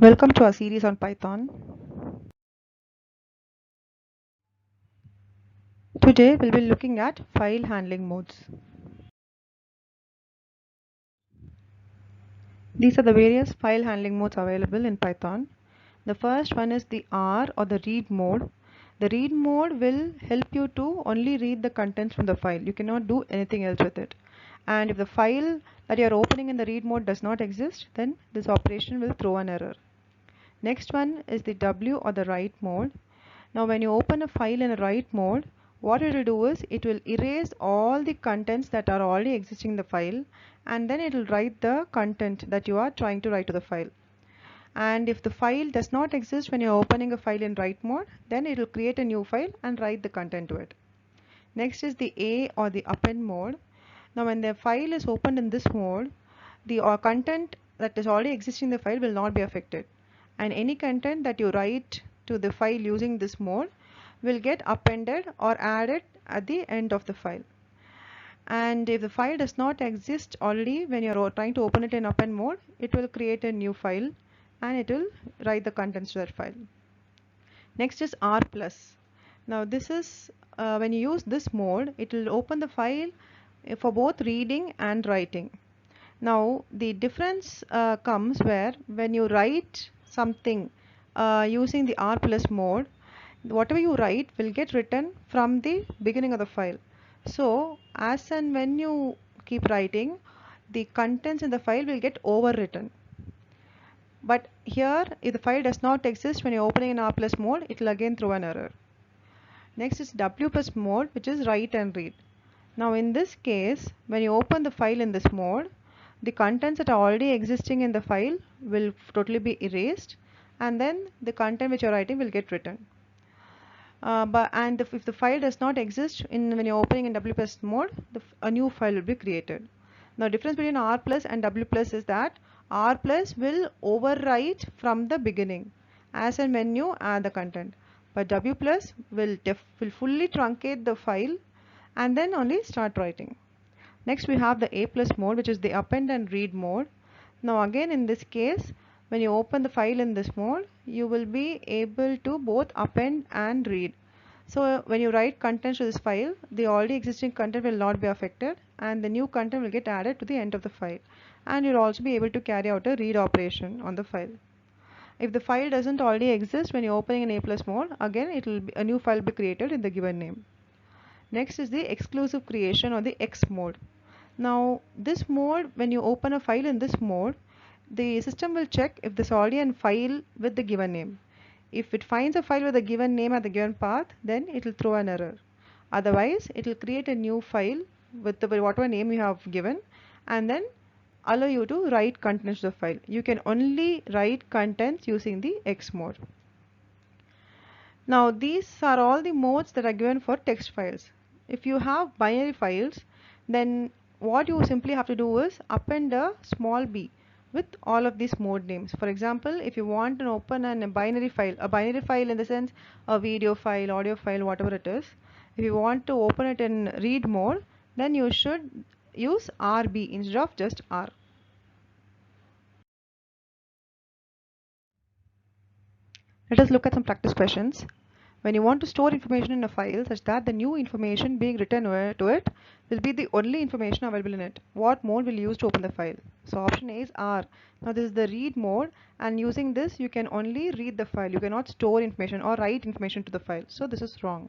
Welcome to our series on Python. Today we'll be looking at file handling modes. These are the various file handling modes available in Python. The first one is the R or the read mode. The read mode will help you to only read the contents from the file. You cannot do anything else with it. And if the file that you are opening in the read mode does not exist, then this operation will throw an error. Next one is the W or the write mode. Now when you open a file in a write mode, what it will do is it will erase all the contents that are already existing in the file, and then it will write the content that you are trying to write to the file. And if the file does not exist when you are opening a file in write mode, then it will create a new file and write the content to it. Next is the A or the append mode. Now when the file is opened in this mode, the content that is already existing in the file will not be affected, and any content that you write to the file using this mode will get appended or added at the end of the file. And if the file does not exist already when you're trying to open it in append mode, it will create a new file and it will write the contents to that file. Next is R plus. Now this is when you use this mode, it will open the file for both reading and writing. Now the difference comes where when you write something using the R plus mode, whatever you write will get written from the beginning of the file. So as and when you keep writing, the contents in the file will get overwritten. But here, if the file does not exist when you're opening in R plus mode, it will again throw an error. Next is W plus mode, which is write and read. Now in this case, when you open the file in this mode, the contents that are already existing in the file will totally be erased, and then the content which you're writing will get written. If the file does not exist when you're opening in W plus mode, a new file will be created. Now difference between R plus and W plus is that R plus will overwrite from the beginning as and when you add the content, but W plus will fully truncate the file and then only start writing. Next we have the A plus mode, which is the append and read mode. Now again in this case, when you open the file in this mode, you will be able to both append and read. So when you write contents to this file, the already existing content will not be affected and the new content will get added to the end of the file. And you'll also be able to carry out a read operation on the file. If the file doesn't already exist when you're opening in A plus mode, again a new file will be created in the given name. Next is the exclusive creation or the X mode. Now this mode, when you open a file in this mode, the system will check if there's already a file with the given name. If it finds a file with a given name at the given path, then it will throw an error. Otherwise, it will create a new file with whatever name you have given and then allow you to write contents to the file. You can only write contents using the X mode. Now these are all the modes that are given for text files. If you have binary files, then what you simply have to do is append a small b with all of these mode names. For example, if you want to open a binary file in the sense a video file, audio file, whatever it is, if you want to open it in read mode, then you should use RB instead of just R. Let us look at some practice questions. When you want to store information in a file such that the new information being written to it will be the only information available in it, what mode will you use to open the file? So option A is R. Now this is the read mode, and using this you can only read the file. You cannot store information or write information to the file. So this is wrong.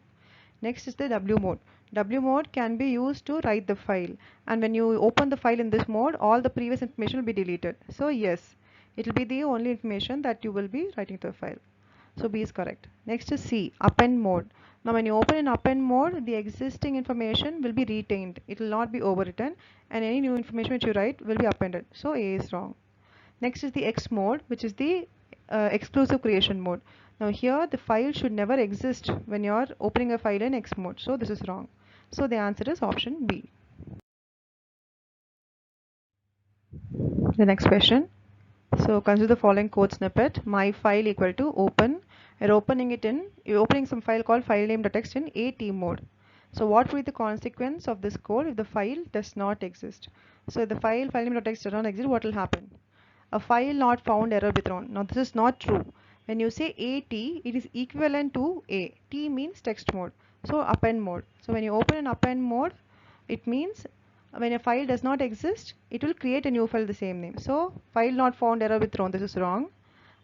Next is the W mode. W mode can be used to write the file, and when you open the file in this mode, all the previous information will be deleted. So yes, it will be the only information that you will be writing to the file. So B is correct. Next is C, append mode. Now when you open in append mode, the existing information will be retained. It will not be overwritten, and any new information which you write will be appended. So A is wrong. Next is the X mode, which is the exclusive creation mode. Now here the file should never exist when you are opening a file in X mode. So this is wrong. So the answer is option B. The next question. So consider the following code snippet. My file equal to open. You're opening some file called filename.txt in AT mode. So what will be the consequence of this code if the file does not exist? So if the filename.txt does not exist, what will happen? a file not found error be thrown. Now this is not true. When you say AT, it is equivalent to A. T means text mode. So append mode. So when you open an append mode, it means when a file does not exist, it will create a new file the same name. So file not found error be thrown. This is wrong.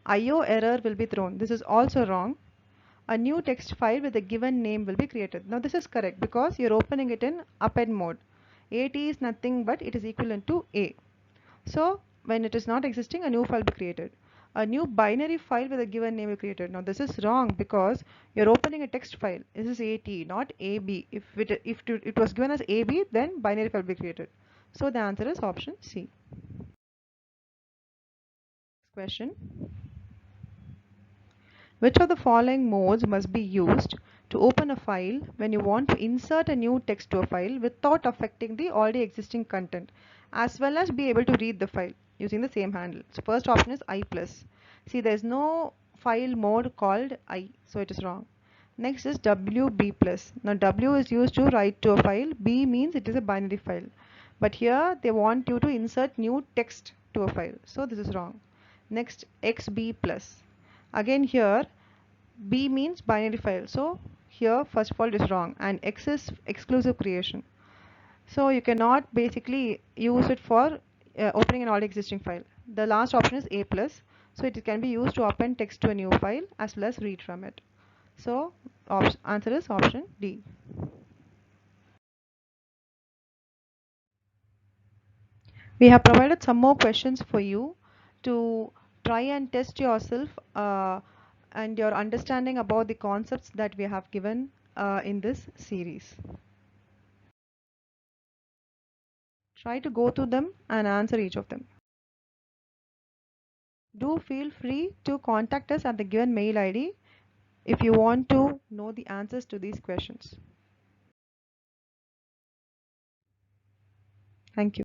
IO error will be thrown. This is also wrong. A new text file with a given name will be created. Now this is correct because you're opening it in append mode. AT is nothing but it is equivalent to A. So when it is not existing, a new file will be created. A new binary file with a given name will be created. Now this is wrong because you're opening a text file. This is AT, not AB. If it was given as AB, then binary file will be created. So the answer is option C. Question. Which of the following modes must be used to open a file when you want to insert a new text to a file without affecting the already existing content, as well as be able to read the file using the same handle? So first option is I plus. See, there is no file mode called I, so it is wrong. Next is WB plus. Now W is used to write to a file, B means it is a binary file. But here they want you to insert new text to a file, so this is wrong. Next, XB plus. Again here B means binary file, so here first of all it is wrong, and X is exclusive creation, so you cannot basically use it for opening an already existing file. The last option is A plus, so it can be used to append text to a new file as well as read from it. So answer is option D. We have provided some more questions for you to try and test yourself and your understanding about the concepts that we have given in this series. Try to go through them and answer each of them. Do feel free to contact us at the given mail ID if you want to know the answers to these questions. Thank you.